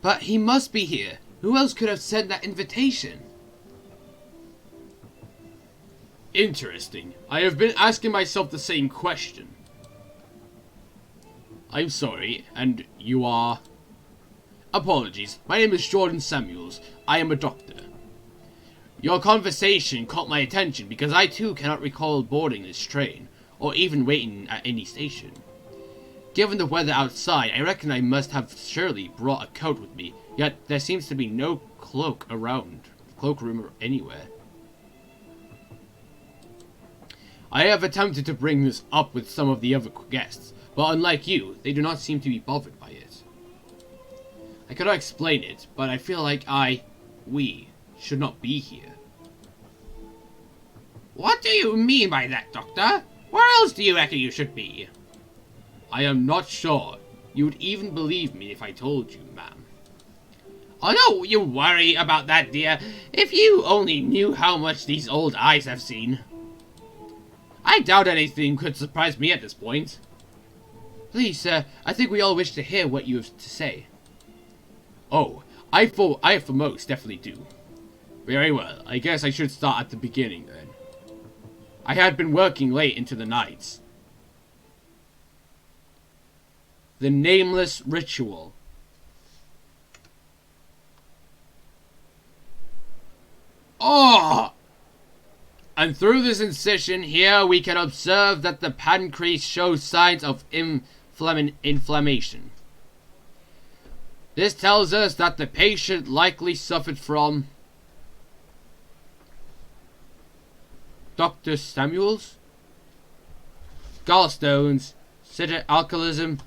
But he must be here. Who else could have sent that invitation? Interesting. I have been asking myself the same question. I'm sorry, and you are? Apologies, my name is Jordan Samuels. I am a doctor. Your conversation caught my attention because I too cannot recall boarding this train, or even waiting at any station. Given the weather outside, I reckon I must have surely brought a coat with me, yet there seems to be no cloakroom anywhere. I have attempted to bring this up with some of the other guests, but unlike you, they do not seem to be bothered by it. I cannot explain it, but I feel like we, should not be here. What do you mean by that, Doctor? Where else do you reckon you should be? I am not sure you would even believe me if I told you, ma'am. Oh, don't you worry about that, dear. If you only knew how much these old eyes have seen. I doubt anything could surprise me at this point. Please, sir, I think we all wish to hear what you have to say. Oh, I for most definitely do. Very well, I guess I should start at the beginning then. I had been working late into the nights. The nameless ritual. Oh! And through this incision here we can observe that the pancreas shows signs of inflammation. This tells us that the patient likely suffered from Dr. Samuels? Gallstones, alcoholism.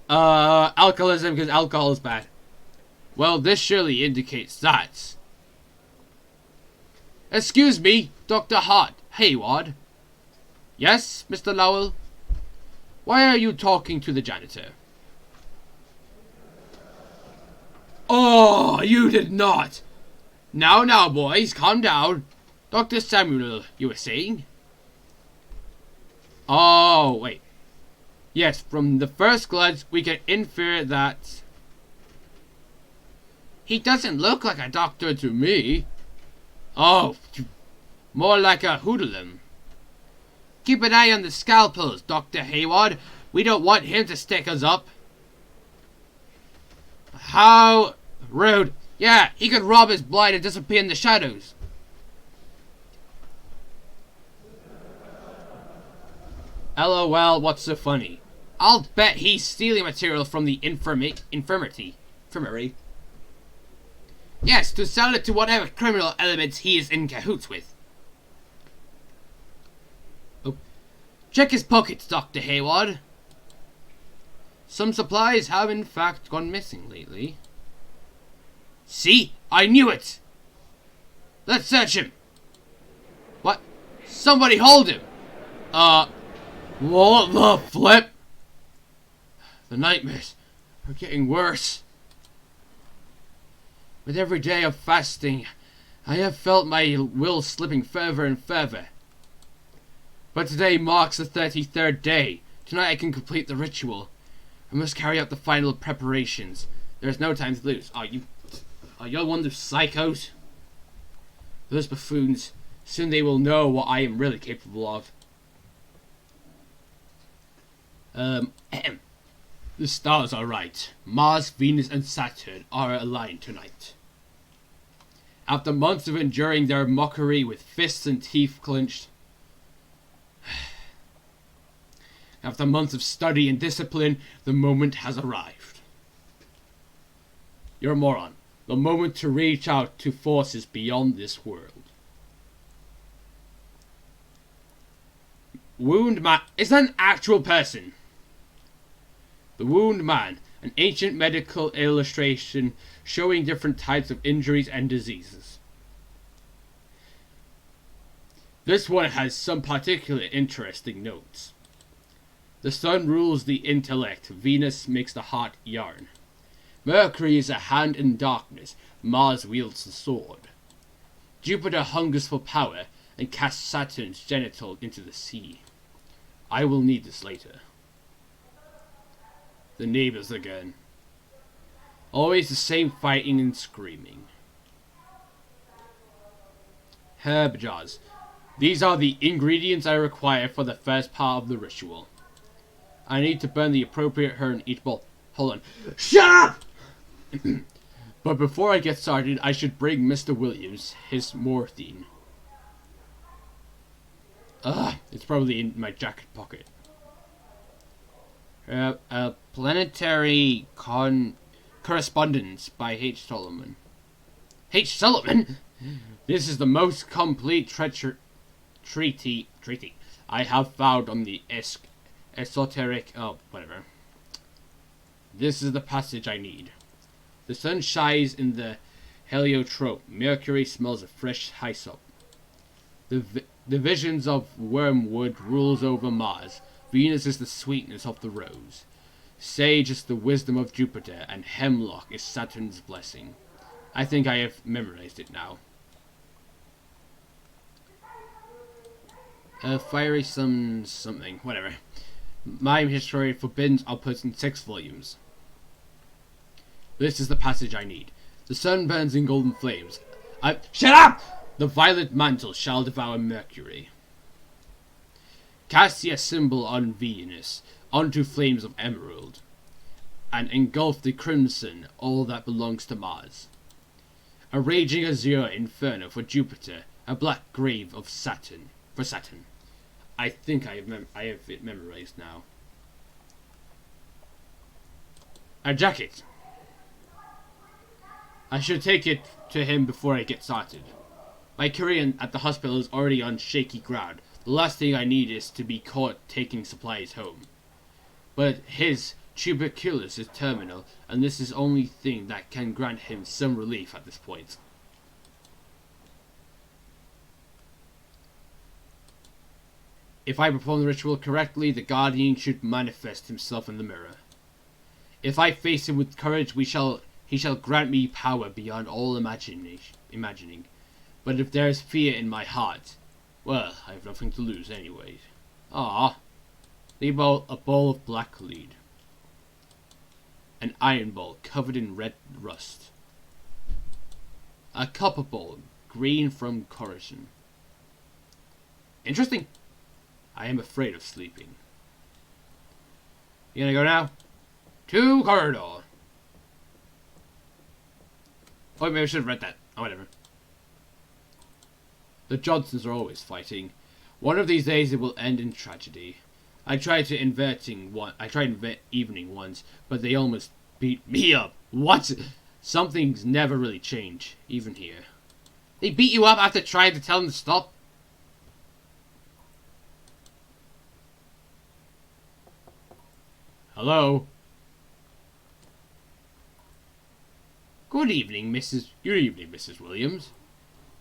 Alcoholism because alcohol is bad. Well, this surely indicates that. Excuse me, Dr. Hayward. Yes, Mr. Lowell? Why are you talking to the janitor? Oh, you did not. Now, boys, calm down. Dr. Samuel, you were saying? Oh, wait. Yes, from the first glance, we can infer that he doesn't look like a doctor to me. Oh, more like a hoodlum. Keep an eye on the scalpels, Dr. Hayward. We don't want him to stick us up. How rude. Yeah, he could rob us blind and disappear in the shadows. LOL, what's so funny? I'll bet he's stealing material from the infirmary. Yes, to sell it to whatever criminal elements he is in cahoots with. Oh. Check his pockets, Dr. Hayward. Some supplies have in fact gone missing lately. See? I knew it! Let's search him! What? Somebody hold him! What the flip? The nightmares are getting worse. With every day of fasting, I have felt my will slipping further and further. But today marks the 33rd day. Tonight I can complete the ritual. I must carry out the final preparations. There is no time to lose. Are you one of those psychos? Those buffoons. Soon they will know what I am really capable of. The stars are right. Mars, Venus, and Saturn are aligned tonight. After months of enduring their mockery with fists and teeth clenched, after months of study and discipline, the moment has arrived. You're a moron. The moment to reach out to forces beyond this world. Wound Man. Is that an actual person? The Wound Man, an ancient medical illustration showing different types of injuries and diseases. This one has some particularly interesting notes. The sun rules the intellect, Venus makes the heart yearn. Mercury is a hand in darkness, Mars wields the sword. Jupiter hungers for power and casts Saturn's genital into the sea. I will need this later. The neighbors again. Always the same fighting and screaming. Herb jars. These are the ingredients I require for the first part of the ritual. I need to burn the appropriate herb in each bowl. Hold on. Shut up! But before I get started, I should bring Mr. Williams his morphine. It's probably in my jacket pocket. Planetary Correspondence by H. Solomon. H. Solomon? This is the most complete treaty I have found on the esoteric... Oh, whatever. This is the passage I need. The sun shines in the heliotrope. Mercury smells of fresh hyssop. The visions of wormwood rules over Mars. Venus is the sweetness of the rose. Sage is the wisdom of Jupiter, and hemlock is Saturn's blessing. I think I have memorized it now. Fiery something, whatever. My history forbids output in 6 volumes. This is the passage I need. The sun burns in golden flames. Shut up! The violet mantle shall devour Mercury. Cast a symbol on Venus, onto flames of emerald, and engulf the crimson all that belongs to Mars. A raging azure inferno for Jupiter, a black grave of Saturn for Saturn. I think I have it memorized now. A jacket. I should take it to him before I get started. My career at the hospital is already on shaky ground. The last thing I need is to be caught taking supplies home. But his tuberculosis is terminal, and this is the only thing that can grant him some relief at this point. If I perform the ritual correctly, the Guardian should manifest himself in the mirror. If I face him with courage, he shall grant me power beyond all imagining. But if there is fear in my heart, well, I have nothing to lose anyway. A bowl of black lead. An iron bowl covered in red rust. A copper bowl, green from corrosion. Interesting. I am afraid of sleeping. You gonna go now? To corridor. Oh, maybe I should have read that. Oh, whatever. The Johnsons are always fighting. One of these days it will end in tragedy. I tried evening once, but they almost beat me up. What? Something's never really changed, even here. They beat you up after trying to tell them to stop? Hello? Good evening, Mrs. Williams.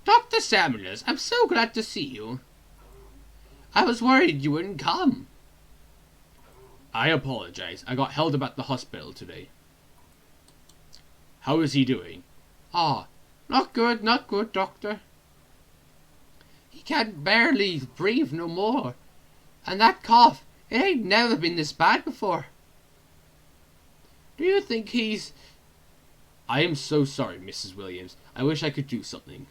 Dr. Samuels, I'm so glad to see you. I was worried you wouldn't come. I apologize. I got held up at the hospital today. How is he doing? Not good, doctor. He can't barely breathe no more. And that cough, it ain't never been this bad before. Do you think he's... I am so sorry, Mrs. Williams. I wish I could do something.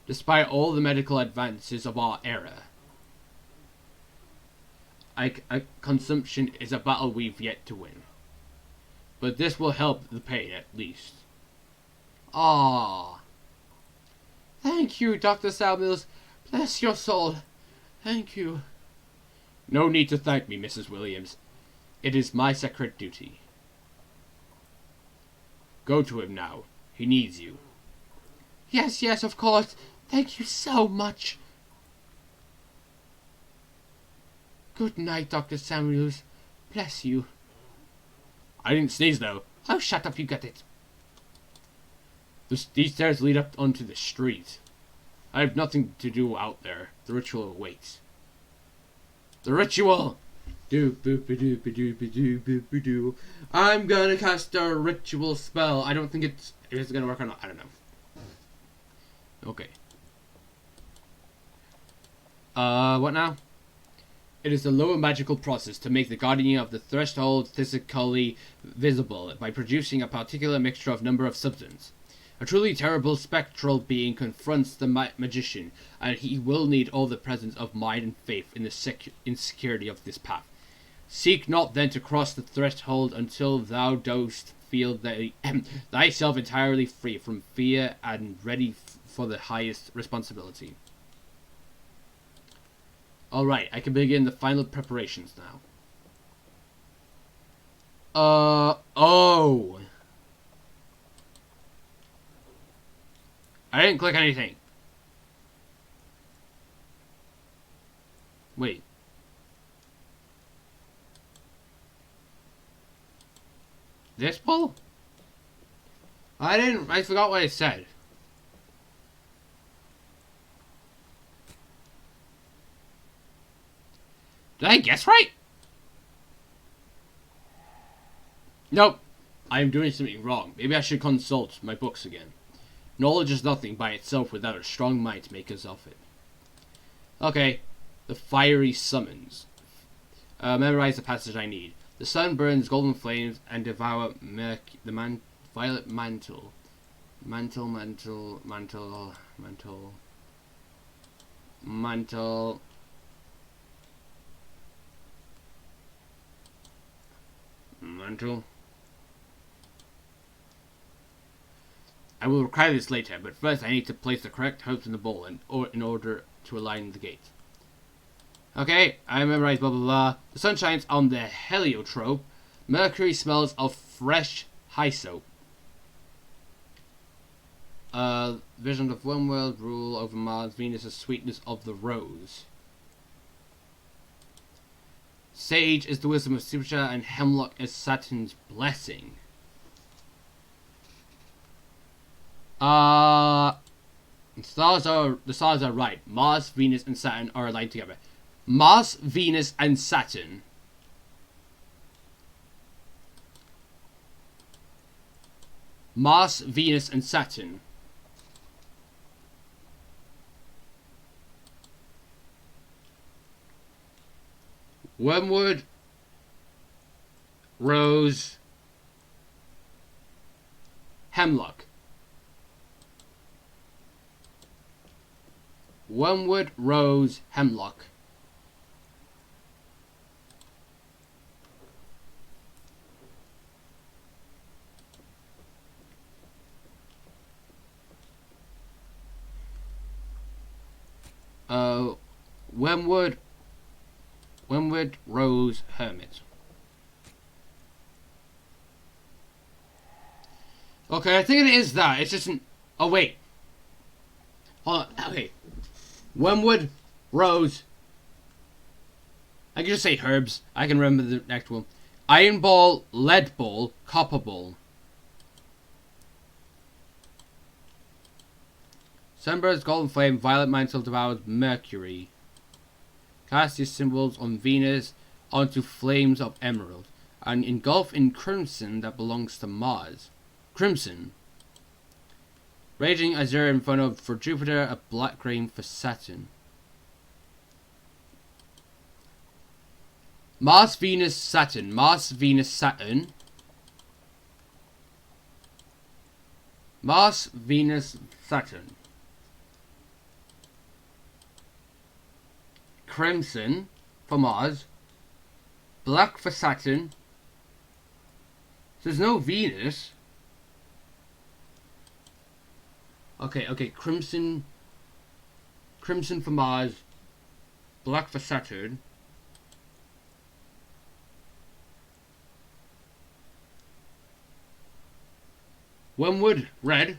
Despite all the medical advances of our era, consumption is a battle we've yet to win. But this will help the pain, at least. Thank you, Dr. Samuels. Bless your soul. Thank you. No need to thank me, Mrs. Williams. It is my sacred duty. Go to him now. He needs you. Yes, of course. Thank you so much. Good night, Dr. Samuels. Bless you. I didn't sneeze, though. Oh, shut up, you got it. These stairs lead up onto the street. I have nothing to do out there. The ritual awaits. The ritual! I'm gonna cast a ritual spell. I don't think it's gonna work or not. I don't know. Okay. What now? It is a lower magical process to make the guardian of the threshold physically visible by producing a particular mixture of number of substance. A truly terrible spectral being confronts the magician, and he will need all the presence of mind and faith in the insecurity of this path. Seek not then to cross the threshold until thou dost feel thyself entirely free from fear and ready for the highest responsibility. Alright, I can begin the final preparations now. Oh. I didn't click anything. Wait. This pull? I forgot what it said. Did I guess right? Nope. I am doing something wrong. Maybe I should consult my books again. Knowledge is nothing by itself without a strong mind to make us of it. Okay. The fiery summons. Memorize the passage I need. The sun burns golden flames and devour violet mantle. Mantle. I will require this later, but first I need to place the correct herbs in the bowl in order to align the gate. Okay, I memorized blah blah blah. The sun shines on the heliotrope. Mercury smells of fresh hyssop. Vision of one world, rule over Mars, Venus, the sweetness of the rose. Sage is the wisdom of Jupiter, and hemlock is Saturn's blessing. The stars are right. Mars, Venus, and Saturn are aligned together. Mars, Venus, and Saturn. Mars, Venus, and Saturn. Wormwood, rose, hemlock. Wormwood, rose, hemlock. Wormwood, rose, hermit. Okay, I think it is that. It's just an... Oh, wait. Hold on. Okay. Wormwood, rose. I can just say herbs. I can remember the next one. Iron ball, lead ball, copper ball. Sunburst, golden flame, violet mantle devours mercury. Cast your symbols on Venus onto flames of emerald, and engulf in crimson that belongs to Mars. Crimson. Raging azure in front of for Jupiter, a black green for Saturn. Mars, Venus, Saturn. Mars, Venus, Saturn. Mars, Venus, Saturn. Crimson for Mars. Black for Saturn. So there's no Venus. Okay, crimson for Mars, black for Saturn. Wormwood, red.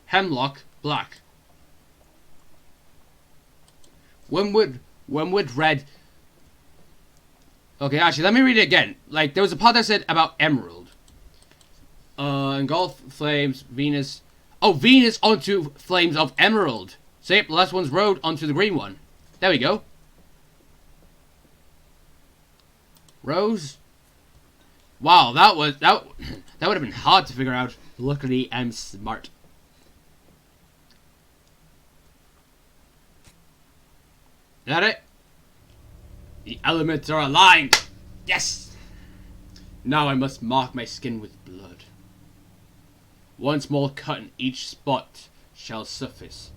Hemlock, black. Wormwood, red. Okay, actually, let me read it again. Like, there was a part that said about emerald. Engulf flames, Venus. Oh, Venus onto flames of emerald. See, the last one's rode onto the green one. There we go. Rose. Wow, that would have been hard to figure out. Luckily, I'm smart. that it? The elements are aligned! Yes! Now I must mark my skin with blood. One small cut in each spot shall suffice.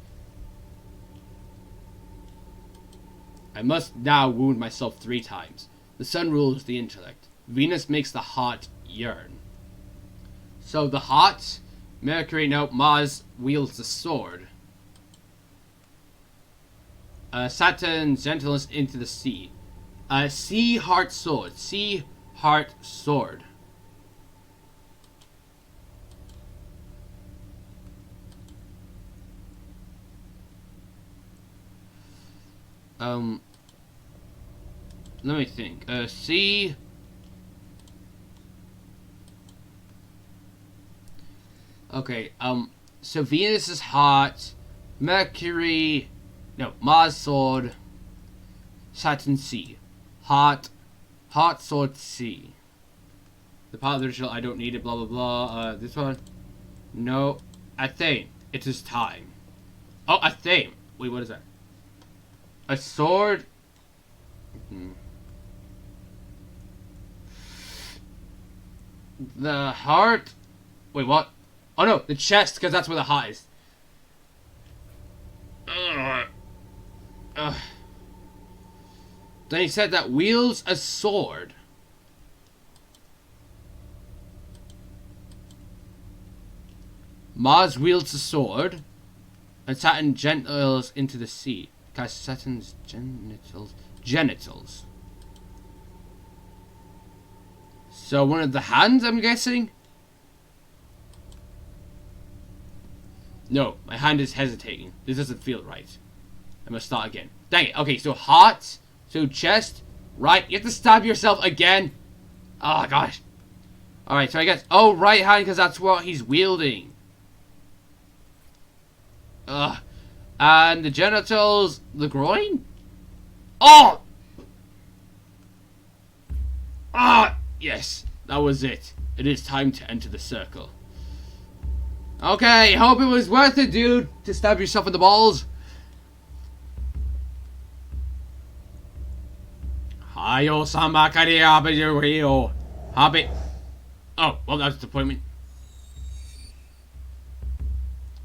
I must now wound myself 3 times. The sun rules the intellect. Venus makes the heart yearn. So the heart, Mercury, no, Mars wields the sword. Saturn, gentleness into the sea. Sea, heart, sword. Sea, heart, sword. Let me think. Sea. Okay, so Venus is heart, Mercury, no, Mars sword, Saturn sea. Heart, sword, sea. The part of the ritual, I don't need it, blah, blah, blah. This one? No. Athame, it is time. Oh, Athame. Wait, what is that? A sword? The heart? Wait, what? Oh no, the chest, because that's where the heart is. Then he said that wields a sword. Mars wields a sword. And Saturn genitals into the sea. Guys, Saturn's genitals. So one of the hands, I'm guessing? No, my hand is hesitating. This doesn't feel right. I must start again. Dang it. Okay, so heart. So chest. Right. You have to stab yourself again. Oh, gosh. Alright, so I guess... Oh, right hand, because that's what he's wielding. Ugh. And the genitals... The groin? Oh! Ah! Yes. That was it. It is time to enter the circle. Okay, hope it was worth it, dude, to stab yourself in the balls. Hayo sama kari abiyo. Habi. Oh, well, that's the disappointment.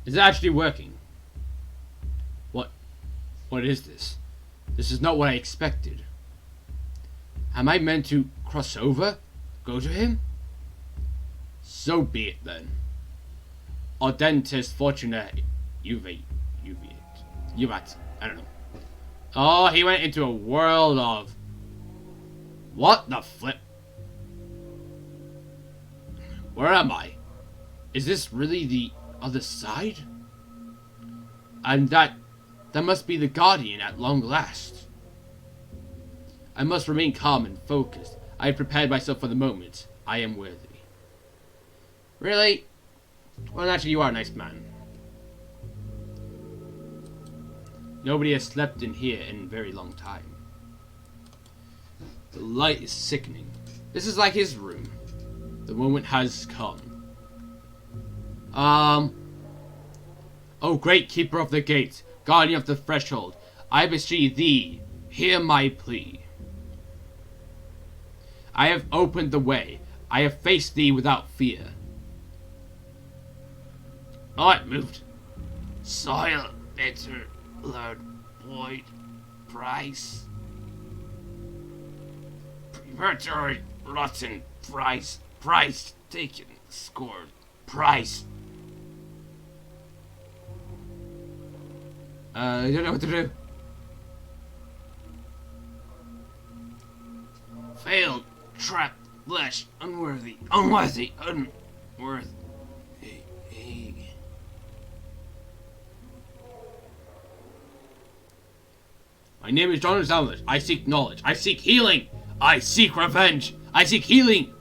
Is it actually working? What is this? This is not what I expected. Am I meant to cross over? Go to him? So be it then. Audentis Fortuna Juvat. I don't know. Oh, he went into a world of... What the flip? Where am I? Is this really the other side? And that must be the Guardian at long last. I must remain calm and focused. I have prepared myself for the moment. I am worthy. Really? Well, actually, you are a nice man. Nobody has slept in here in a very long time. The light is sickening. This is like his room. The moment has come. Oh, great keeper of the gate, guardian of the threshold, I beseech thee, hear my plea. I have opened the way. I have faced thee without fear. Oh, it moved. Soil, bitter, Lord Boyd, Price. Preparatory, rotten, Price, taken, scored, Price. I don't know what to do. Failed, trapped, flesh, unworthy. My name is John Samuels. I seek knowledge. I seek healing. I seek revenge. I seek healing.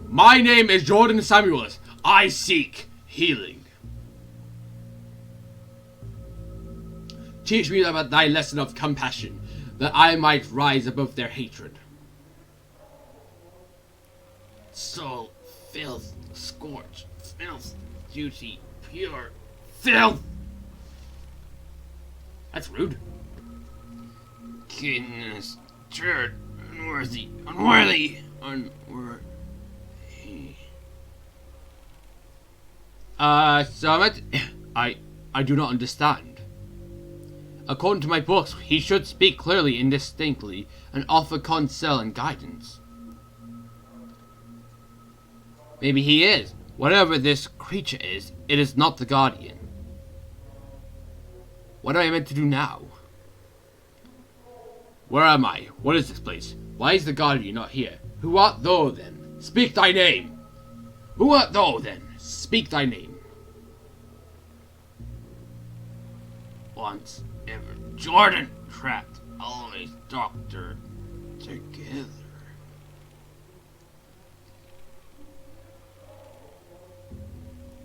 My name is Jordan Samuels. I seek healing. Teach me about thy lesson of compassion, that I might rise above their hatred. Soul, filth, scorch, filth, duty, pure, filth. That's rude. Goodness, turd, unworthy. Summit, I do not understand. According to my books, he should speak clearly and distinctly and offer counsel and guidance. Maybe he is. Whatever this creature is, it is not the Guardian. What am I meant to do now? Where am I? What is this place? Why is the Guardian not here? Who art thou then? Speak thy name! Who art thou then? Speak thy name. Once ever Jordan trapped, always doctor together.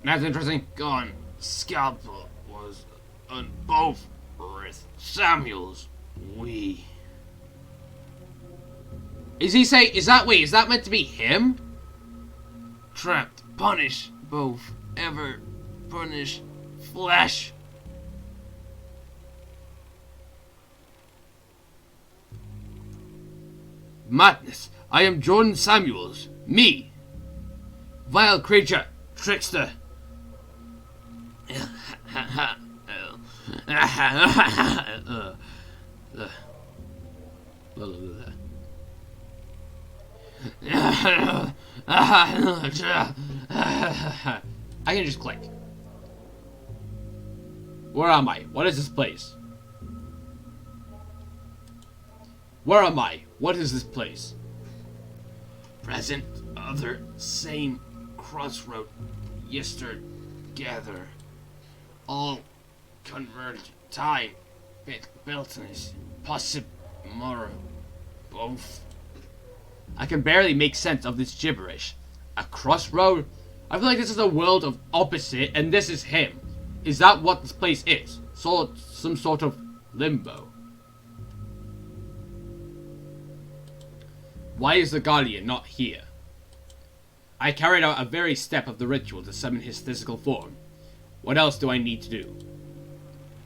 That's interesting. Gone. Scalpel was on both wrists. Samuel's we. Is that meant to be him? Trapped, punish, both, ever, punish, flesh. Madness. I am Jordan Samuels. Me. Vile creature. Trickster. I can just click. Where am I? What is this place? Where am I? What is this place? Present, other, same, crossroad, yester, gather. All converge, time, builtness, possible, tomorrow, both. I can barely make sense of this gibberish. A crossroad? I feel like this is a world of opposite, and this is him. Is that what this place is? Some sort of limbo. Why is the Guardian not here? I carried out a very step of the ritual to summon his physical form. What else do I need to do?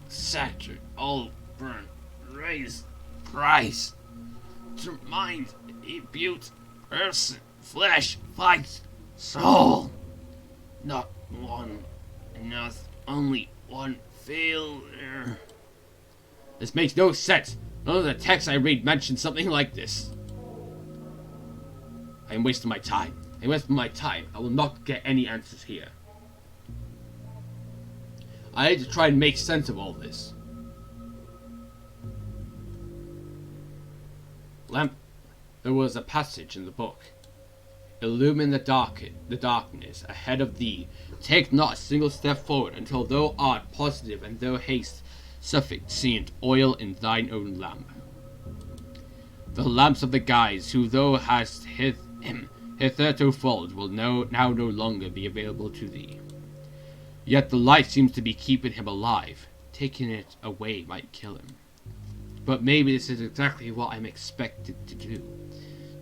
Saturn, all burn, raise, price. To mind, impute, person, flesh, fight, soul. Not one, enough, only one failure. This makes no sense. None of the texts I read mention something like this. I am wasting my time. I will not get any answers here. I need to try and make sense of all this. Lamp. There was a passage in the book. Illumine the darkness ahead of thee. Take not a single step forward until thou art positive and thou hast sufficient oil in thine own lamp. The lamps of the guides who thou hast hitherto followed will now no longer be available to thee. Yet the light seems to be keeping him alive. Taking it away might kill him. But maybe this is exactly what I'm expected to do.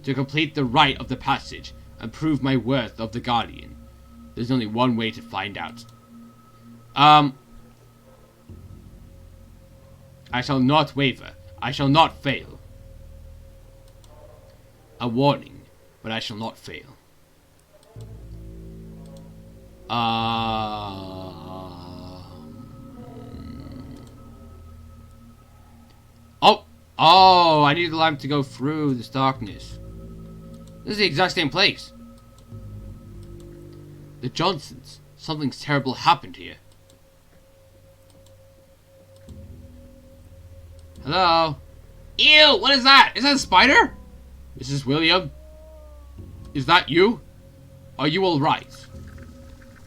To complete the rite of the passage and prove my worth of the Guardian. There's only one way to find out. I shall not waver. I shall not fail. A warning, but I shall not fail. Oh, I need the lamp to go through this darkness. This is the exact same place. The Johnsons. Something's terrible happened here. Hello? Ew, what is that? Is that a spider? Mrs. William? Is that you? Are you alright?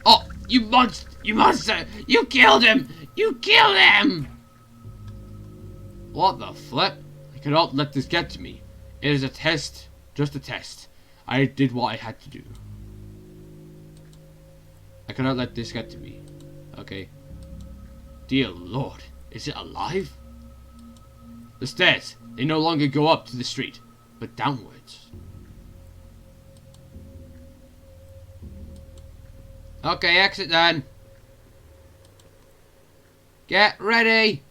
Oh, you monster! You killed him! You killed him! What the flip? I cannot let this get to me. It is a test. Just a test. I did what I had to do. I cannot let this get to me. Okay. Dear Lord. Is it alive? The stairs. They no longer go up to the street, but downwards. Okay, exit then. Get ready.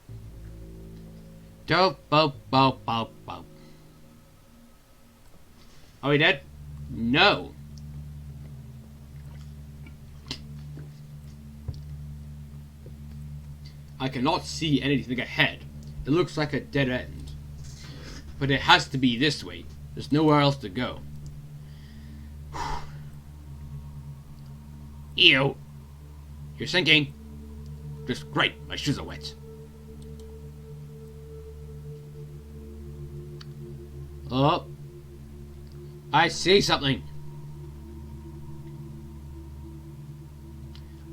Dope, bope, bope, bope, bope. Are we dead? No. I cannot see anything ahead. It looks like a dead end. But it has to be this way. There's nowhere else to go. Ew. You're sinking. Just great. My shoes are wet. Oh. I see something.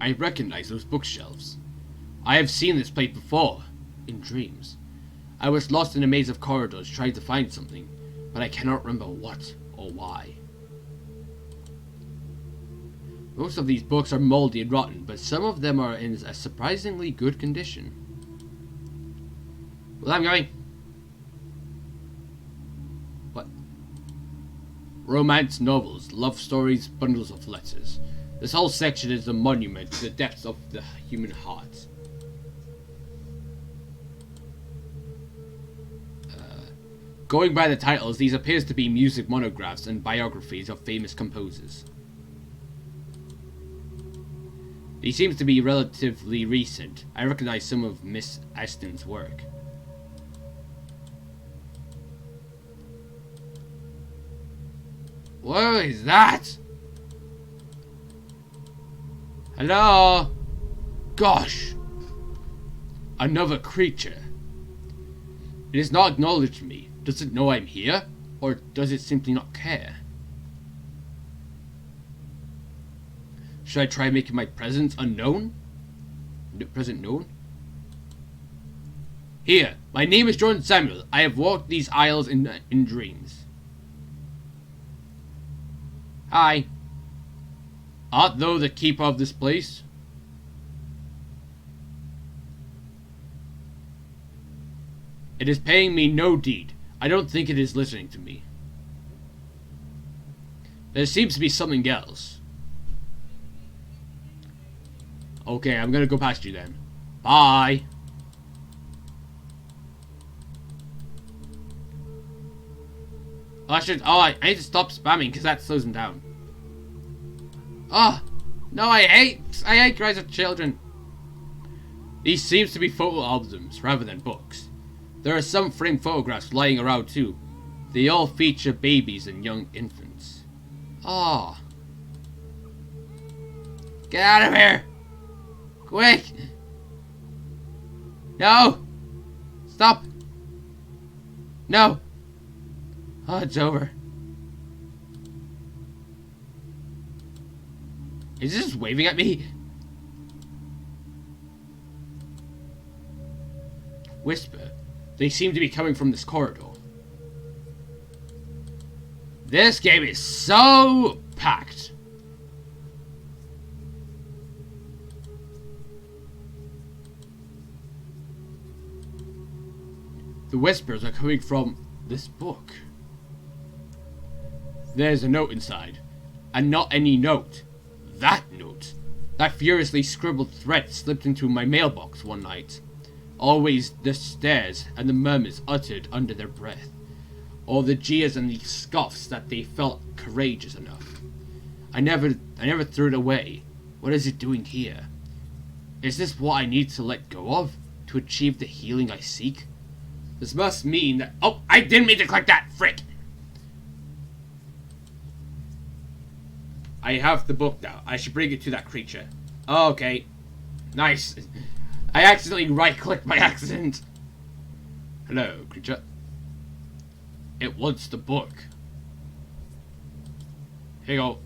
I recognize those bookshelves. I have seen this place before, in dreams. I was lost in a maze of corridors trying to find something, but I cannot remember what or why. Most of these books are moldy and rotten, but some of them are in a surprisingly good condition. Well, I'm going. What? Romance novels, love stories, bundles of letters. This whole section is a monument to the depths of the human heart. Going by the titles, these appears to be music monographs and biographies of famous composers. These seems to be relatively recent. I recognize some of Miss Aston's work. What is that? Hello? Gosh. Another creature. It has not acknowledged me. Does it know I'm here? Or does it simply not care? Should I try making my presence unknown? Present known? Here, my name is Jordan Samuel. I have walked these aisles in dreams. Hi. Art thou the keeper of this place? It is paying me no deed. I don't think it is listening to me. There seems to be something else. Okay, I'm gonna go past you then. Bye. I need to stop spamming because that slows him down. Oh, no, I hate cries of children. These seems to be photo albums rather than books. There are some framed photographs lying around too. They all feature babies and young infants. Oh. Get out of here! Quick! No! Stop! No! Oh, it's over. Is this just waving at me? Whisper. They seem to be coming from this corridor. This game is so packed. The whispers are coming from this book. There's a note inside. And not any note. That note. That furiously scribbled threat slipped into my mailbox one night. Always the stares and the murmurs uttered under their breath. Or the jeers and the scoffs that they felt courageous enough. I never threw it away. What is it doing here? Is this what I need to let go of to achieve the healing I seek? This must mean that— oh, I didn't mean to click that, frick! I have the book now. I should bring it to that creature. Okay. Nice. I accidentally right-clicked by accident. Hello, creature. It wants the book. Here you go.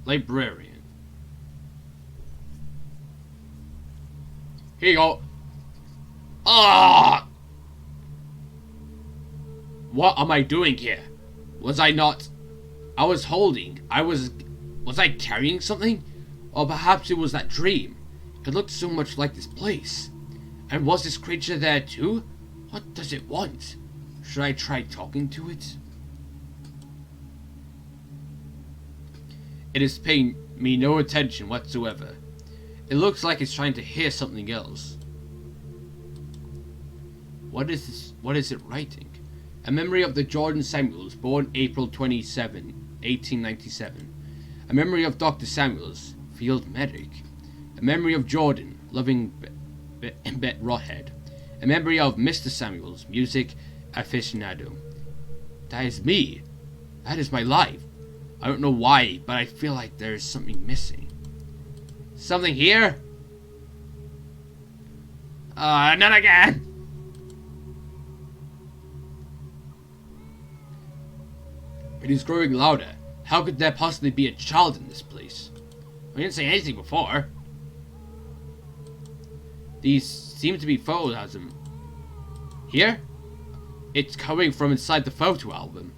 Librarian. Here you go. Ah! What am I doing here? Was I not... I was holding... Was I carrying something? Or perhaps it was that dream. It looked so much like this place. And was this creature there too? What does it want? Should I try talking to it? It is paying me no attention whatsoever. It looks like it's trying to hear something else. What is this? What is it writing? A memory of the Jordan Samuels, born April 27, 1897. A memory of Dr. Samuels, field medic. A memory of Jordan, loving Bet Rothead. A memory of Mr. Samuels, music aficionado. That is me. That is my life. I don't know why, but I feel like there is something missing. Something here? Not again! It is growing louder. How could there possibly be a child in this place? I didn't say anything before. These seem to be photo albums. Here? It's coming from inside the photo album.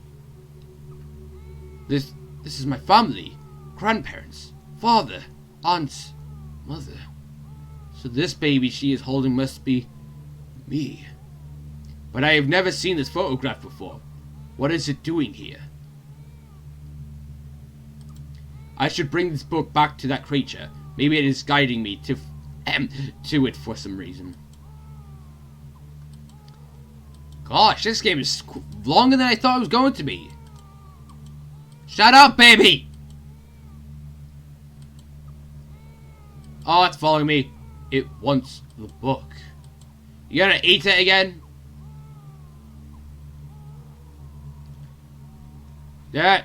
This is my family. Grandparents. Father. Aunts. Mother. So this baby she is holding must be me. But I have never seen this photograph before. What is it doing here? I should bring this book back to that creature. Maybe it is guiding me to it for some reason. Gosh, this game is longer than I thought it was going to be. Shut up, baby! Oh, it's following me. It wants the book. You gonna eat it again? Yeah.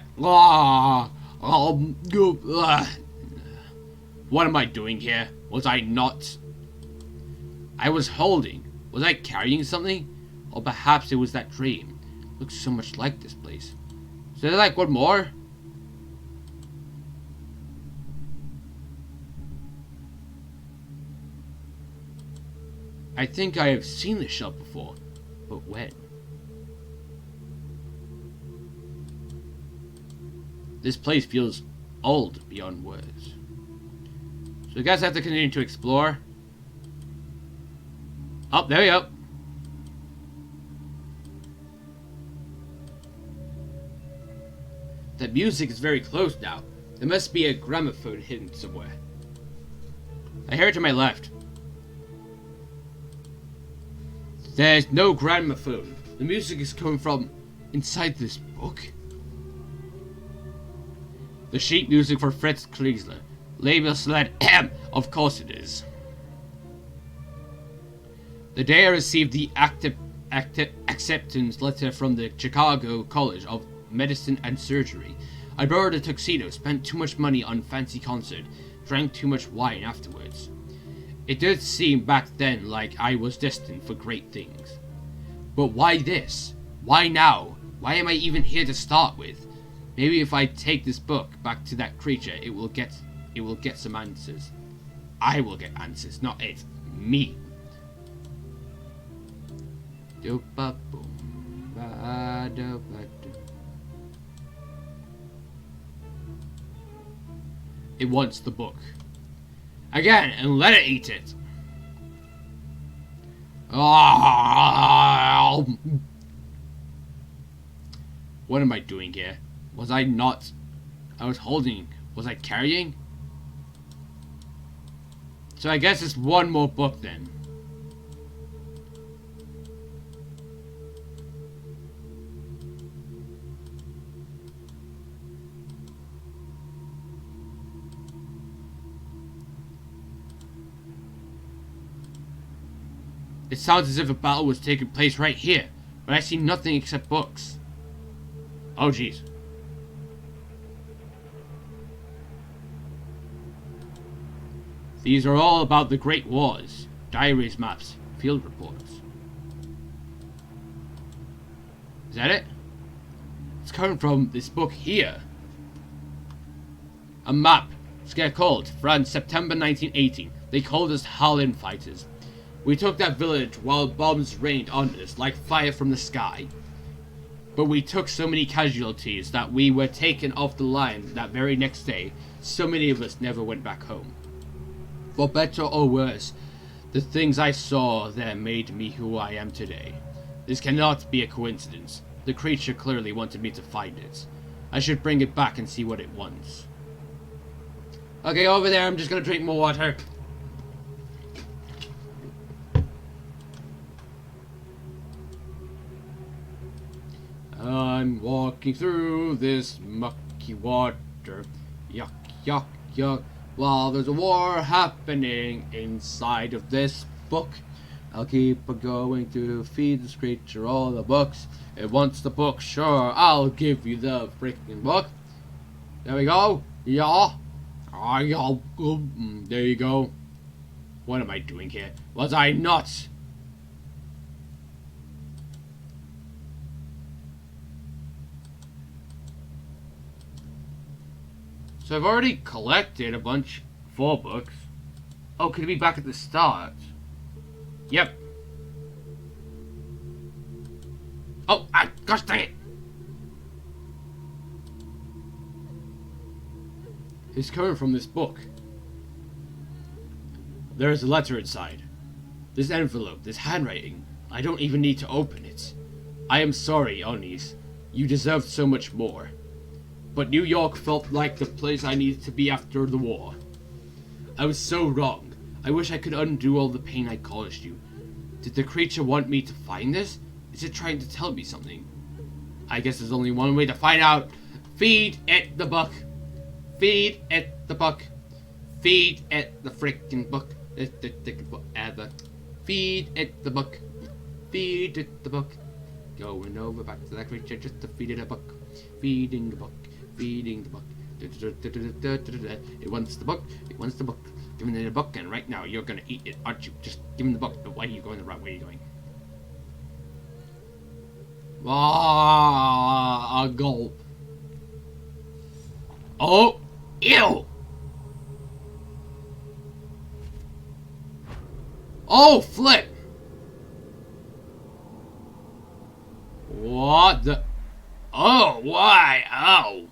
What am I doing here? Was I not? I was holding. Was I carrying something? Or perhaps it was that dream. Looks so much like this place. Is there like one more? I think I have seen this shop before, but when? This place feels old beyond words. So I guess I have to continue to explore. Oh, there we go. The music is very close now. There must be a gramophone hidden somewhere. I hear it to my left. There's no gramophone. The music is coming from inside this book. The sheet music for Fritz Kreisler. Label select M. Of course it is. The day I received the acceptance letter from the Chicago College of Medicine and Surgery, I borrowed a tuxedo, spent too much money on fancy concert, drank too much wine afterwards. It did seem back then like I was destined for great things. But why this? Why now? Why am I even here to start with? Maybe if I take this book back to that creature, it will get some answers. I will get answers, not it. Me. It wants the book. Again, and let it eat it. Oh. What am I doing here? Was I not? I was holding. Was I carrying? So I guess it's one more book then. It sounds as if a battle was taking place right here, but I see nothing except books. Oh jeez. These are all about the Great Wars. Diaries, maps, field reports. Is that it? It's coming from this book here. A map. Scare called. France, September 1918. They called us Harlan fighters. We took that village while bombs rained on us like fire from the sky. But we took so many casualties that we were taken off the line that very next day. So many of us never went back home. For better or worse, the things I saw there made me who I am today. This cannot be a coincidence. The creature clearly wanted me to find it. I should bring it back and see what it wants. Okay, over there, I'm just gonna drink more water. I'm walking through this mucky water. Yuck, yuck, yuck. While there's a war happening inside of this book, I'll keep on going to feed this creature all the books. It wants the book, sure, I'll give you the freaking book. There we go. Yeah. Yeah. There you go. What am I doing here? Was I nuts? So I've already collected a bunch, 4 books. Oh, could it be back at the start? Yep. Oh, gosh dang it! It's coming from this book. There is a letter inside. This envelope, this handwriting. I don't even need to open it. I am sorry, Onis. You deserved so much more. But New York felt like the place I needed to be after the war. I was so wrong. I wish I could undo all the pain I caused you. Did the creature want me to find this? Is it trying to tell me something? I guess there's only one way to find out. Feed it the book. Feed it the book. Feed it the freaking book. Feed it the book. Feed it the book. Going over back to that creature just to feed it a book. Feeding the book. Feeding the book. It wants the book. It wants the book. Giving it a book, and right now you're gonna eat it, aren't you? Just give him the book. Why are you going the right way? Are you going? Ah, a gulp. Oh, ew. Oh, flip. What the? Oh, why? Oh.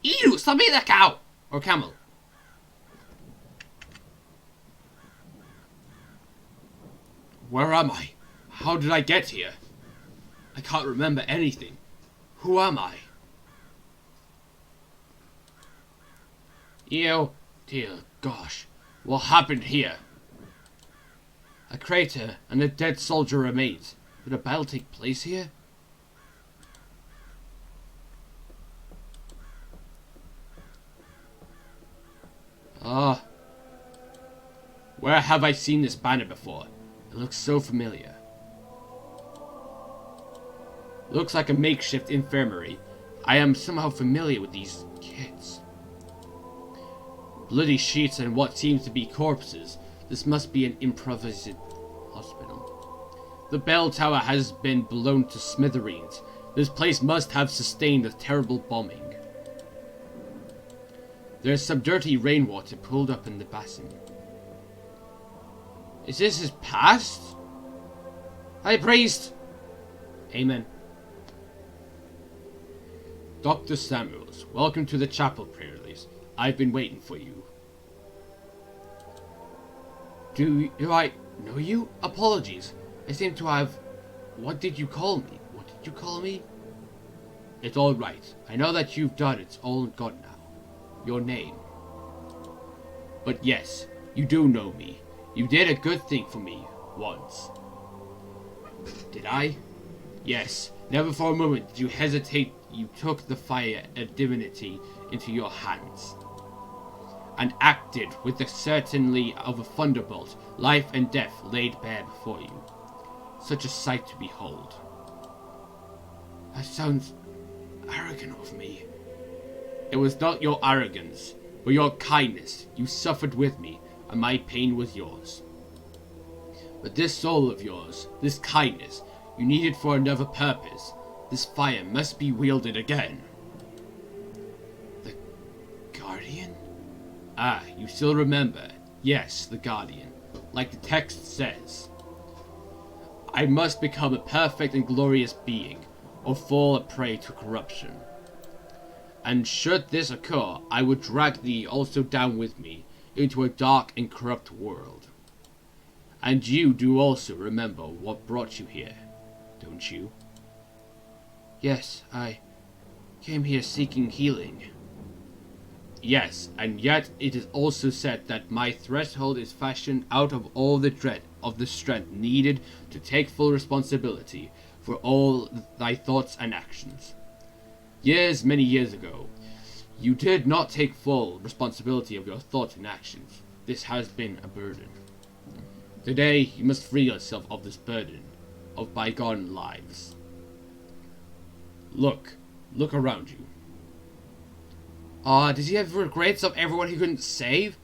Ew, stop eating that cow. Or camel. Where am I? How did I get here? I can't remember anything. Who am I? Ew. Dear gosh. What happened here? A crater and a dead soldier remains. Did a battle take place here? Ah. Where have I seen this banner before? It looks so familiar. Looks like a makeshift infirmary. I am somehow familiar with these kids. Bloody sheets and what seems to be corpses. This must be an improvised hospital. The bell tower has been blown to smithereens. This place must have sustained a terrible bombing. There's some dirty rainwater pulled up in the basin. Is this his past? High priest! Amen. Dr. Samuels, welcome to the chapel prayerlies. I've been waiting for you. Do I know you? Apologies. I seem to have... What did you call me? What did you call me? It's all right. I know that you've done it. It's all gone now. Your name. But yes, you do know me. You did a good thing for me, once. Did I? Yes. Never for a moment did you hesitate. You took the fire of divinity into your hands. And acted with the certainty of a thunderbolt, life and death laid bare before you. Such a sight to behold. That sounds arrogant of me. It was not your arrogance, but your kindness. You suffered with me, and my pain was yours. But this soul of yours, this kindness, you need it for another purpose. This fire must be wielded again. The Guardian? Ah, you still remember. Yes, the Guardian. Like the text says. I must become a perfect and glorious being, or fall a prey to corruption. And should this occur, I would drag thee also down with me into a dark and corrupt world. And you do also remember what brought you here, don't you? Yes, I came here seeking healing. Yes, and yet it is also said that my threshold is fashioned out of all the dread of the strength needed to take full responsibility for all thy thoughts and actions. Years, many years ago, you did not take full responsibility of your thoughts and actions. This has been a burden. Today, you must free yourself of this burden of bygone lives. Look around you. Does he have regrets of everyone he couldn't save?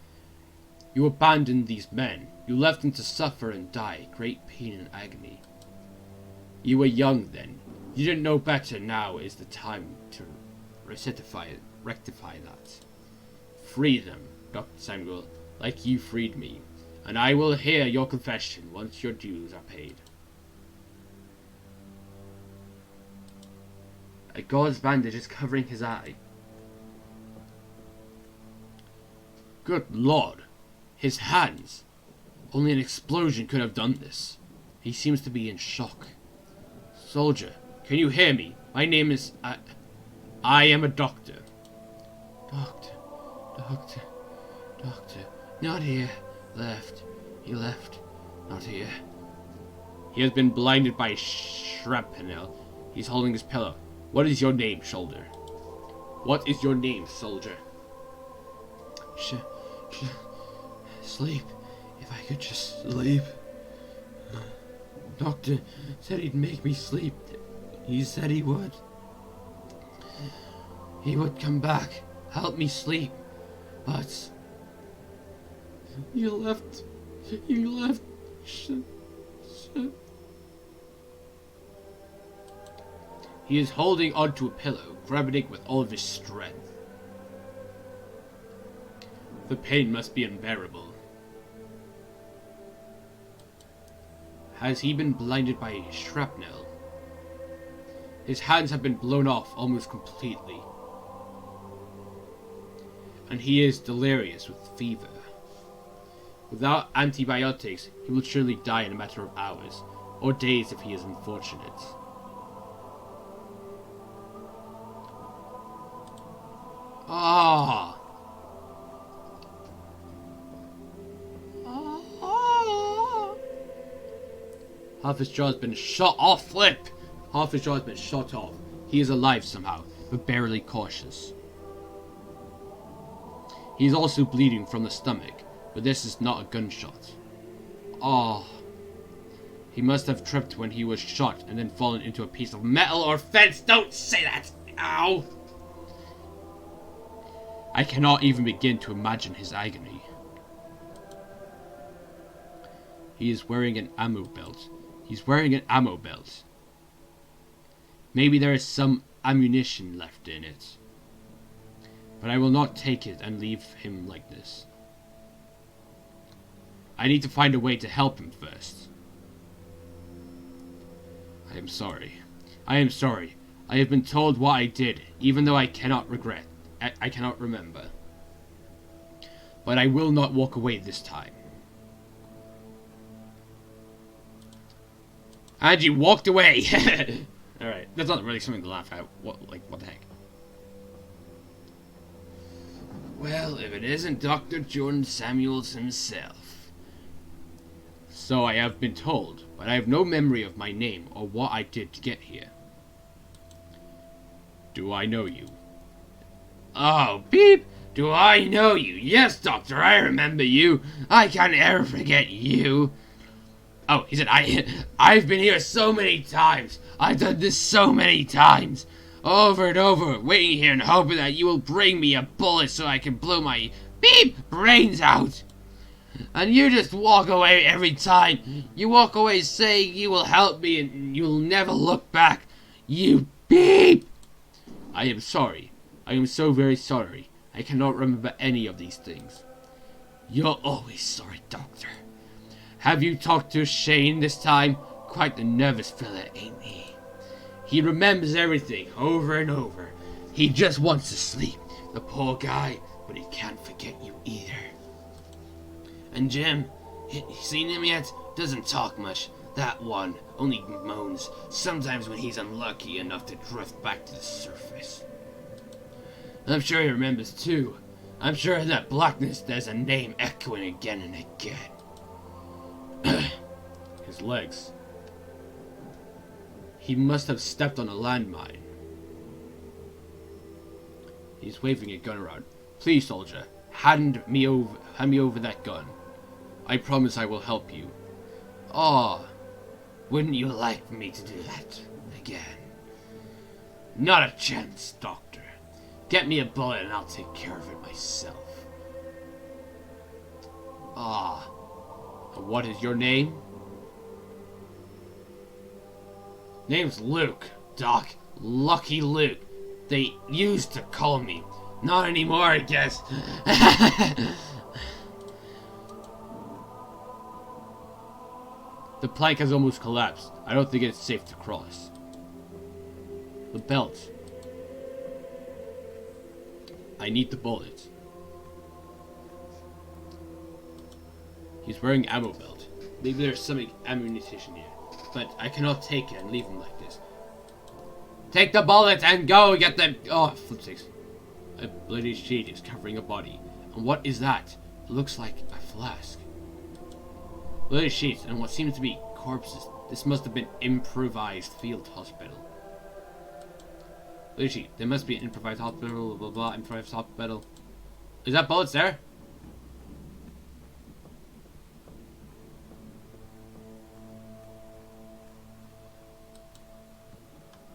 You abandoned these men. You left them to suffer and die, great pain and agony. You were young then. You didn't know better. Now is the time to rectify that. Free them, Dr. Samuel, like you freed me, and I will hear your confession once your dues are paid. A gauze bandage is covering his eye. Good Lord! His hands! Only an explosion could have done this. He seems to be in shock. Soldier, can you hear me? My name is... I am a doctor. Doctor. Not here. Left. He left. Not here. He has been blinded by shrapnel. He's holding his pillow. What is your name, soldier? What is your name, soldier? Sleep. If I could just sleep. Doctor said he'd make me sleep. He said he would. He would come back, help me sleep. But... You left. Shit. He is holding onto a pillow, grabbing it with all of his strength. The pain must be unbearable. Has he been blinded by shrapnel? His hands have been blown off almost completely. And he is delirious with fever. Without antibiotics, he will surely die in a matter of hours, or days if he is unfortunate. Half his jaw has been shot off. Flip! Half his jaw has been shot off. He is alive somehow, but barely cautious. He is also bleeding from the stomach, but this is not a gunshot. He must have tripped when he was shot and then fallen into a piece of metal or fence. Don't say that! Ow! I cannot even begin to imagine his agony. He is wearing an ammo belt. Maybe there is some ammunition left in it. But I will not take it and leave him like this. I need to find a way to help him first. I am sorry. I have been told what I did, even though I cannot regret. I cannot remember. But I will not walk away this time. And you walked away! Alright, that's not really something to laugh at. What the heck? Well, if it isn't Dr. Jordan Samuels himself. So I have been told, but I have no memory of my name or what I did to get here. Do I know you? Oh, beep! Do I know you? Yes, Doctor, I remember you. I can't ever forget you. Oh, he said, I've been here so many times. I've done this so many times. Over and over, waiting here and hoping that you will bring me a bullet so I can blow my beep brains out. And you just walk away every time. You walk away saying you will help me and you'll never look back. You beep! I am sorry. I am so very sorry. I cannot remember any of these things. You're always sorry, Doctor. Have you talked to Shane this time? Quite the nervous fella, ain't he? He remembers everything over and over. He just wants to sleep, the poor guy, but he can't forget you either. And Jim, you seen him yet? Doesn't talk much. That one only moans, sometimes when he's unlucky enough to drift back to the surface. I'm sure he remembers too. I'm sure in that blackness there's a name echoing again and again. His legs. He must have stepped on a landmine. He's waving a gun around. Please, soldier, hand me over that gun. I promise I will help you. Ah, wouldn't you like me to do that again? Not a chance, Doctor. Get me a bullet and I'll take care of it myself. Ah, what is your name? Name's Luke, Doc. Lucky Luke. They used to call me. Not anymore, I guess. The plank has almost collapsed. I don't think it's safe to cross. The belt. I need the bullet. He's wearing ammo belt. Maybe there's some ammunition here. But I cannot take it and leave him like this. Take the bullet and go get them. Oh, flipsticks. A bloody sheet is covering a body. And what is that? It looks like a flask. Bloody sheets and what seems to be corpses. This must have been improvised field hospital. Bloody sheet. There must be an improvised hospital. Blah blah blah. Improvised hospital. Is that bullets there?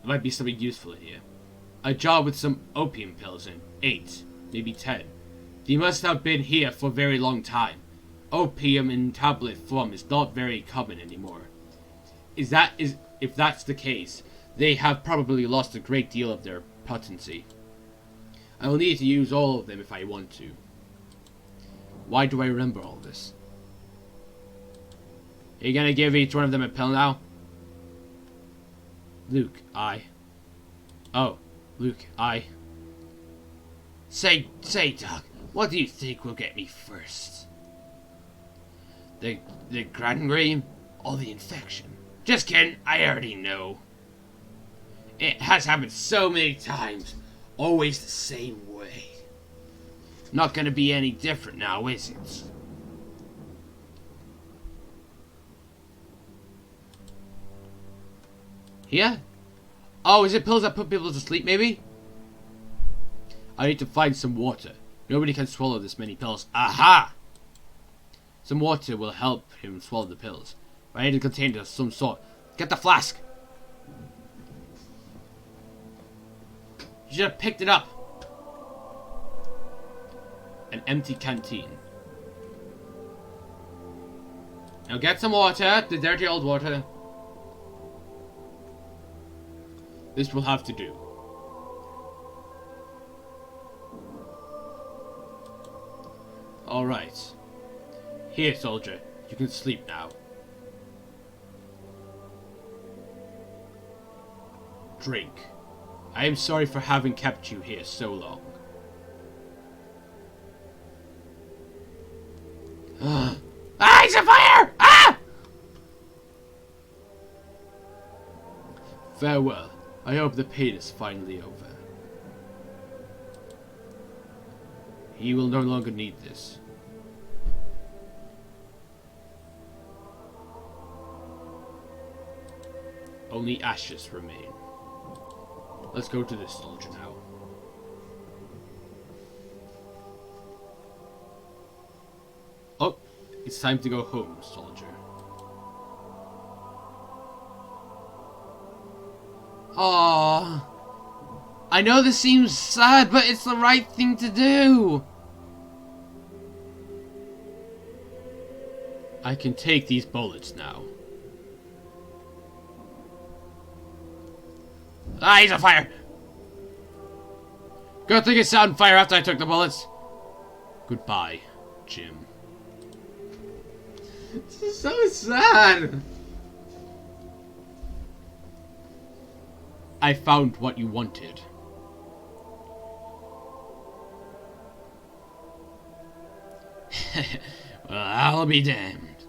There might be something useful in here. A jar with some opium pills in. 8, maybe 10. They must have been here for a very long time. Opium in tablet form is not very common anymore. If that's the case, they have probably lost a great deal of their potency. I will need to use all of them if I want to. Why do I remember all this? Are you gonna give each one of them a pill now? Luke, Oh, Luke, Say, Doc, what do you think will get me first? The gangrene or the infection? Just kidding, I already know. It has happened so many times, always the same way. Not gonna be any different now, is it? Here? Oh, is it pills that put people to sleep, maybe? I need to find some water. Nobody can swallow this many pills. Aha! Some water will help him swallow the pills. But I need a container of some sort. Get the flask! You should have picked it up. An empty canteen. Now get some water, the dirty old water. This will have to do. Alright. Here, soldier. You can sleep now. Drink. I am sorry for having kept you here so long. Ah, he's on fire! Ah! Farewell. I hope the pain is finally over. He will no longer need this. Only ashes remain. Let's go to this soldier now. Oh, it's time to go home, soldier. Aww. I know this seems sad, but it's the right thing to do. I can take these bullets now. Ah, he's on fire! Good thing it's on fire after I took the bullets. Goodbye, Jim. This is so sad. I found what you wanted. Well, I'll be damned.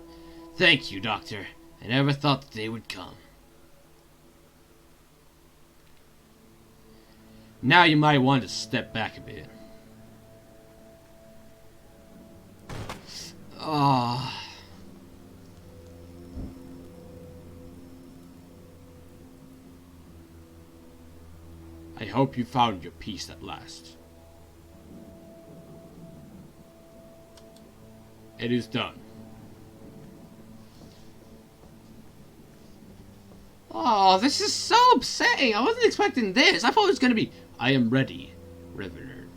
Thank you, Doctor. I never thought that they would come. Now you might want to step back a bit. Ah. I hope you found your peace at last. It is done. Oh, this is so upsetting. I wasn't expecting this. I thought it was going to be, I am ready, Revenant.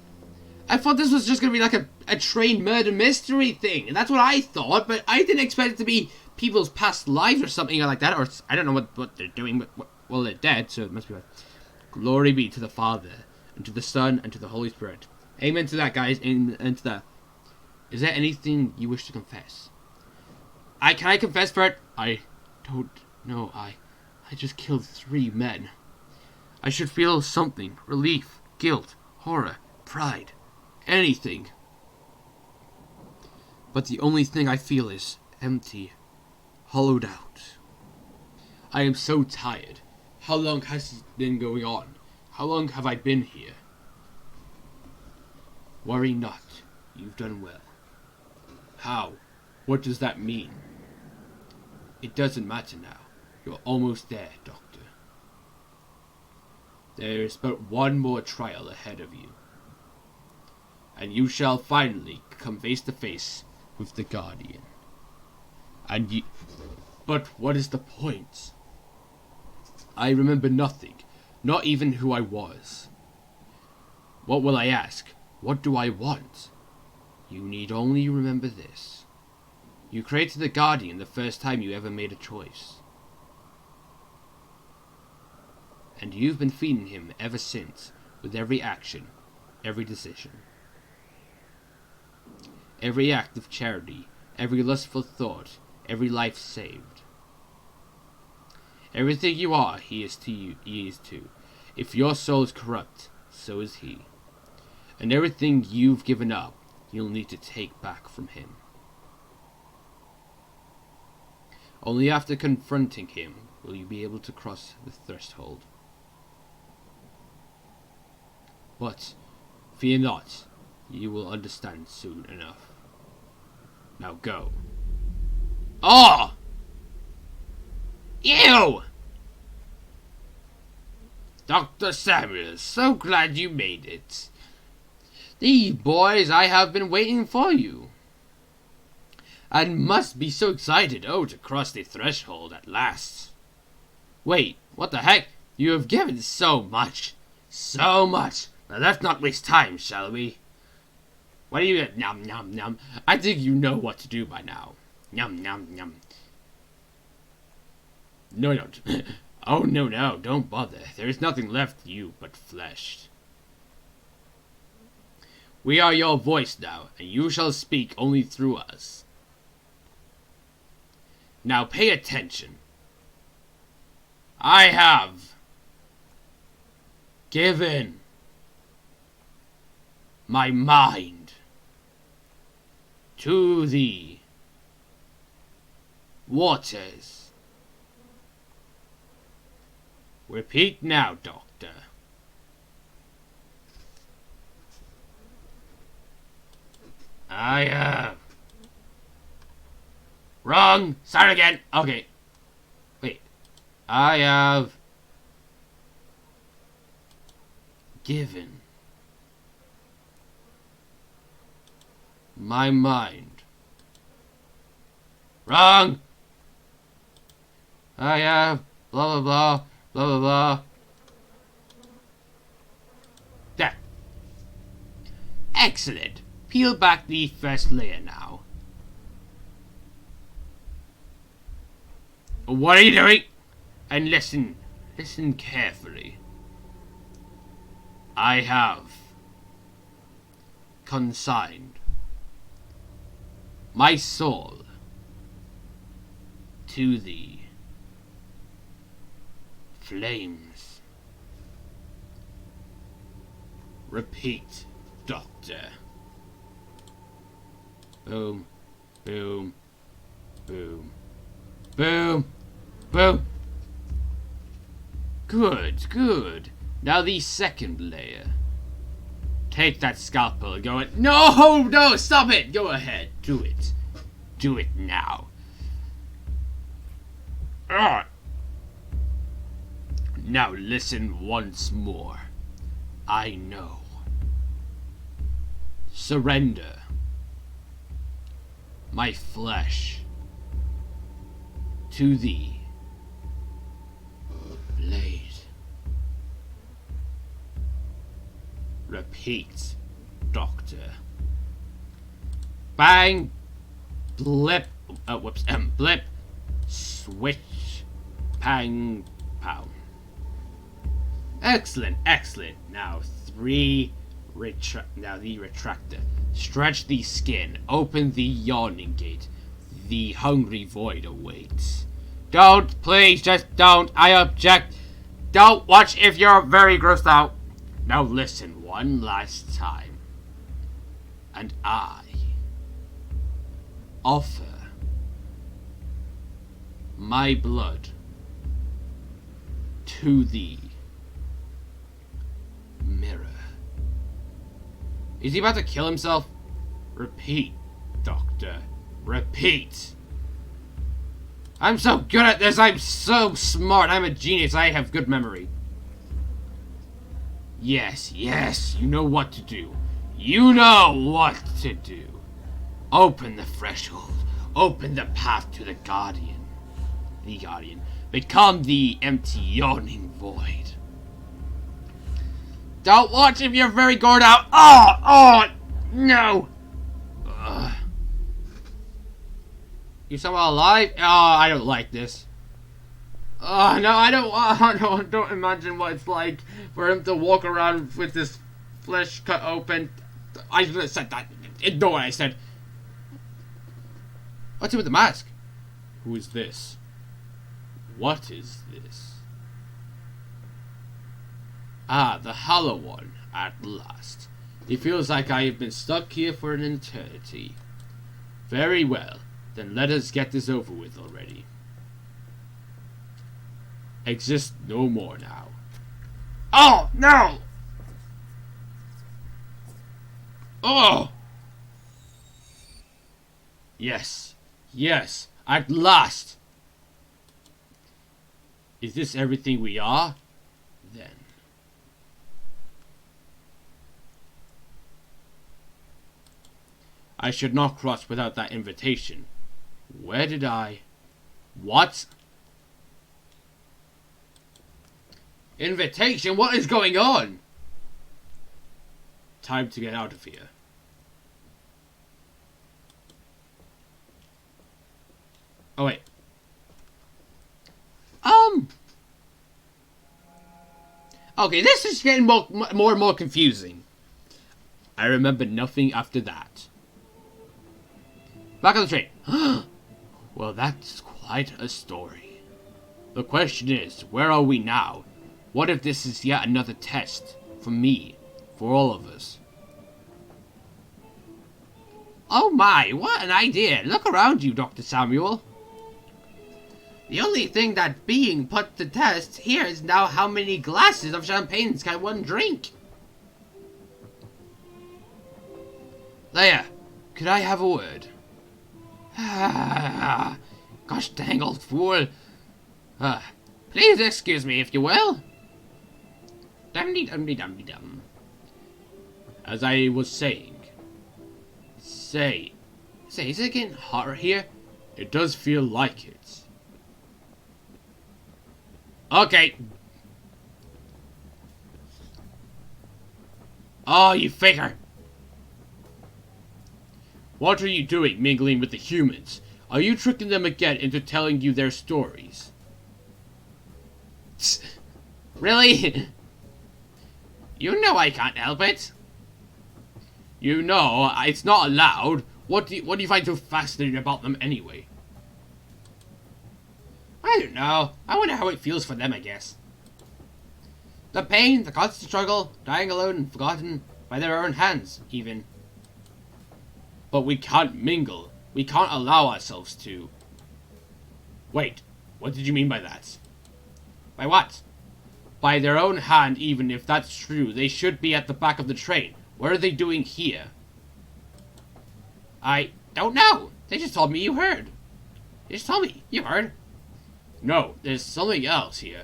I thought this was just going to be like a train murder mystery thing. That's what I thought, but I didn't expect it to be people's past lives or something like that. Or I don't know what they're doing, but, well, they're dead, so it must be like, glory be to the Father, and to the Son, and to the Holy Spirit. Amen to that, guys. Amen to that. Is there anything you wish to confess? Can I confess for it? I don't know. I just killed 3 men. I should feel something. Relief, guilt, horror, pride, anything. But the only thing I feel is empty, hollowed out. I am so tired. How long has it been going on? How long have I been here? Worry not. You've done well. How? What does that mean? It doesn't matter now. You're almost there, Doctor. There is but one more trial ahead of you. And you shall finally come face to face with the Guardian. And you... But what is the point? I remember nothing. Not even who I was. What will I ask? What do I want? You need only remember this. You created the Guardian the first time you ever made a choice. And you've been feeding him ever since, with every action, every decision. Every act of charity, every lustful thought, every life saved. Everything you are, he is to you, he is too. If your soul is corrupt, so is he. And everything you've given up, you'll need to take back from him. Only after confronting him will you be able to cross the threshold. But fear not, you will understand soon enough. Now go. Oh! Ew! Dr. Samuels, so glad you made it. These boys, I have been waiting for you. And must be so excited, to cross the threshold at last. Wait, what the heck? You have given so much. So much. Now let's not waste time, shall we? What do you... Nom, nom, nom. I think you know what to do by now. Nom, nom, nom. No, don't. Oh, no, don't bother. There is nothing left to you but flesh. We are your voice now, and you shall speak only through us. Now pay attention. I have given my mind to the waters. Repeat now, Doctor. I have... Wrong! Start again! Okay. Wait. I have... given... my mind. Wrong! I have... blah blah blah... blah blah blah... There. Excellent. Peel back the first layer now. What are you doing? And listen carefully. I have consigned my soul to the flames. Repeat, Doctor. Boom, boom, boom, boom, boom. Good. Now the second layer. Take that scalpel and go and... No, stop it! Go ahead, do it. Do it now. Now listen once more. I know. Surrender. My flesh. To thee. Blade. Repeat, Doctor. Bang. Blip. Whoops. Blip. Switch. Pang. Pow. Excellent, excellent. Now the retractor. Stretch the skin. Open the yawning gate. The hungry void awaits. Don't, please, just don't. I object. Don't watch if you're very grossed out. Now listen one last time. And I offer my blood to thee. Mirror. Is he about to kill himself? Repeat, Doctor. Repeat. I'm so good at this. I'm so smart. I'm a genius. I have good memory. Yes, yes. You know what to do. You know what to do. Open the threshold. Open the path to the Guardian. The Guardian. Become the empty, yawning void. Don't watch if you're very gored out. Oh, no. You somehow alive? Oh, I don't like this. Oh, no, I don't imagine what it's like for him to walk around with his flesh cut open. I should have said that. Ignore what I said. What's it with the mask? Who is this? What is this? Ah, the Hollow One, at last. It feels like I have been stuck here for an eternity. Very well, then let us get this over with already. Exist no more now. Oh, no! Oh! Yes, yes, at last! Is this everything we are? Then. I should not cross without that invitation. Where did I... What? Invitation? What is going on? Time to get out of here. Oh, wait. Okay, this is getting more and more confusing. I remember nothing after that. Back on the train. Well, that's quite a story. The question is, where are we now? What if this is yet another test? For me. For all of us. Oh my, what an idea. Look around you, Dr. Samuel. The only thing that being put to test here is now how many glasses of champagne can one drink. Leia, could I have a word? Gosh dang old fool. Please excuse me if you will. Dum-de-dum-de-dum-de-dum. As I was saying. Say, is it getting hotter here? It does feel like it. Okay. Oh, you faker. What are you doing mingling with the humans? Are you tricking them again into telling you their stories? Really? You know I can't help it. You know, it's not allowed. What do you find so fascinating about them anyway? I don't know. I wonder how it feels for them, I guess. The pain, the constant struggle, dying alone and forgotten by their own hands, even. But we can't mingle. We can't allow ourselves to. Wait, what did you mean by that? By what? By their own hand, even if that's true, they should be at the back of the train. What are they doing here? I don't know. They just told me you heard. They just told me you heard. No, there's something else here.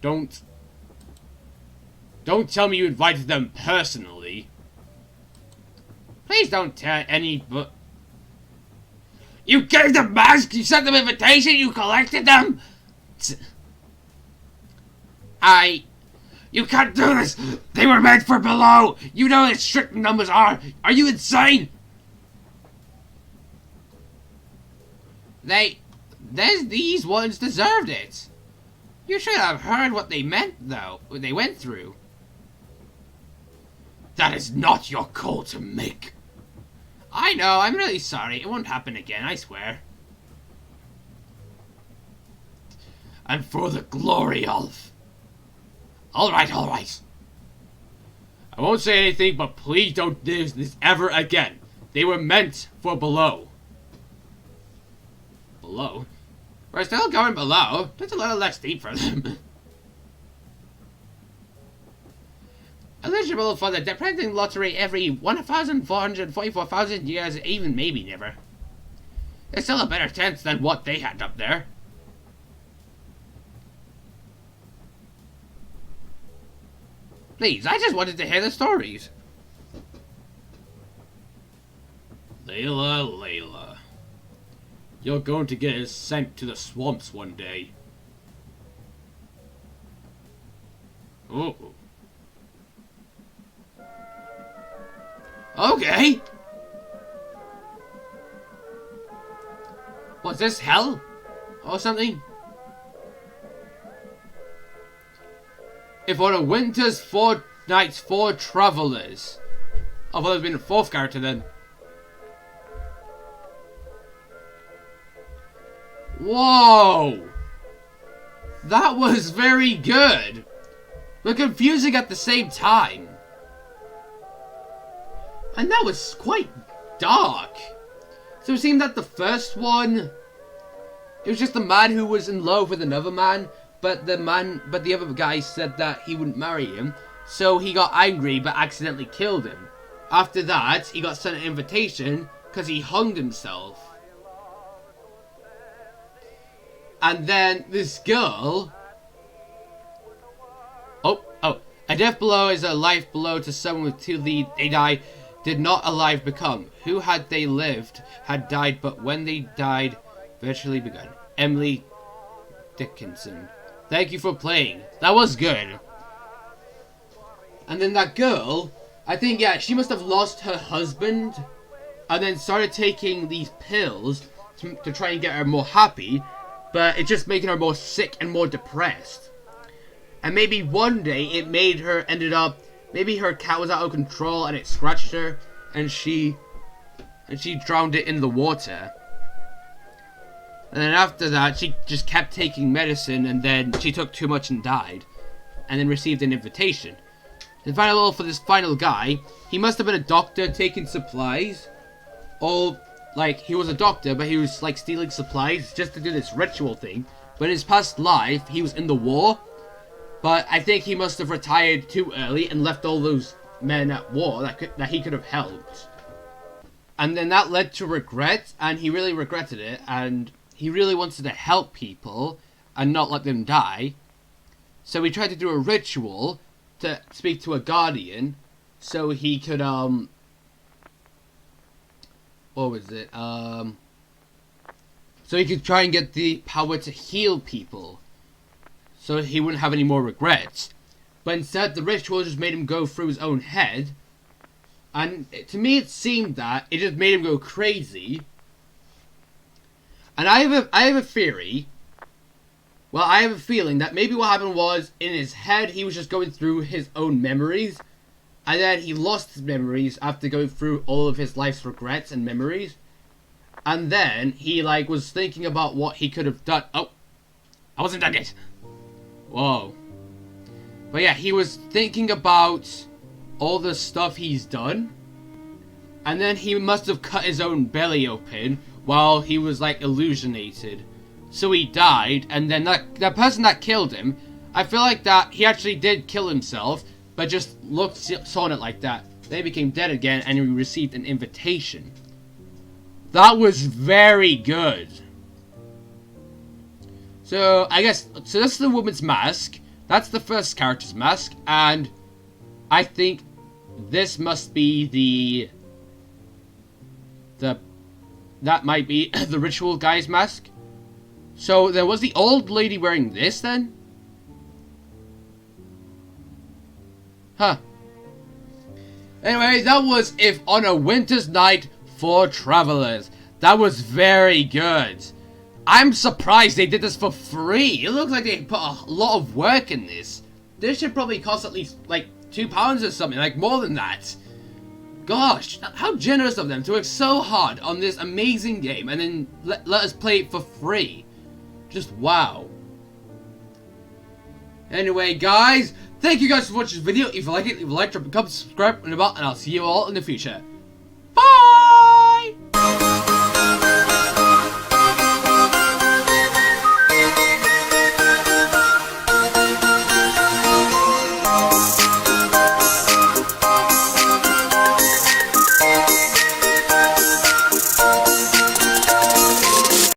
Don't. Don't tell me you invited them personally. Please don't tell any but... You gave them masks? You sent them invitation? You collected them? You can't do this! They were meant for below! You know how strict numbers are! Are you insane? These ones deserved it. You should have heard what they meant, though, what they went through. That is not your call to make. I know, I'm really sorry. It won't happen again, I swear. And for the glory of... Alright. I won't say anything, but please don't do this ever again. They were meant for below. Below? We're still going below. That's a little less deep for them. Eligible for the depressing lottery every 1,444,000 years, even maybe never. There's still a better chance than what they had up there. Please, I just wanted to hear the stories. Layla. You're going to get sent to the swamps one day. Oh. Okay. What's this, hell? Or something? If on a winter's 4 nights 4 travelers. Oh, well, there's been a 4th character then. Whoa! That was very good. But confusing at the same time. And that was quite dark. So it seemed that the first one, it was just a man who was in love with another man, but the other guy said that he wouldn't marry him, so he got angry but accidentally killed him. After that, he got sent an invitation because he hung himself. And then this girl... Oh, a death blow is a life blow to someone with 2 lead. They die. Did not alive become. Who had they lived had died, but when they died, virtually begun. Emily Dickinson. Thank you for playing. That was good. And then that girl, I think, yeah, she must have lost her husband and then started taking these pills to try and get her more happy, but it's just making her more sick and more depressed. And maybe one day it made her ended up... Maybe her cat was out of control and it scratched her, and she drowned it in the water. And then after that, she just kept taking medicine, and then she took too much and died, and then received an invitation. The final for this final guy, he must have been a doctor taking supplies, or like he was a doctor, but he was like stealing supplies just to do this ritual thing. But in his past life, he was in the war. But I think he must have retired too early and left all those men at war that he could have helped. And then that led to regret, and he really regretted it, and he really wanted to help people and not let them die. So he tried to do a ritual to speak to a guardian so he could, what was it? So he could try and get the power to heal people, so he wouldn't have any more regrets. But instead, the ritual just made him go through his own head. And to me, it seemed that it just made him go crazy. And I have a theory. Well, I have a feeling that maybe what happened was, in his head, he was just going through his own memories. And then he lost his memories after going through all of his life's regrets and memories. And then he, like, was thinking about what he could have done. Oh, I wasn't done yet. Whoa. But yeah, he was thinking about all the stuff he's done. And then he must have cut his own belly open while he was like illusionated. So he died, and then that person that killed him, I feel like that he actually did kill himself, but just saw it like that. Then he became dead again, and he received an invitation. That was very good. So, I guess, so that's the woman's mask. That's the first character's mask. And I think this must be that might be the ritual guy's mask. So there was the old lady wearing this then? Huh. Anyway, that was If on a Winter's Night for Travelers. That was very good. I'm surprised they did this for free. It looks like they put a lot of work in this. This should probably cost at least like £2 or something, like more than that. Gosh, how generous of them to work so hard on this amazing game and then let us play it for free. Just wow. Anyway, guys, thank you guys for watching this video. If you like it, leave a like, drop a comment, subscribe, and I'll see you all in the future.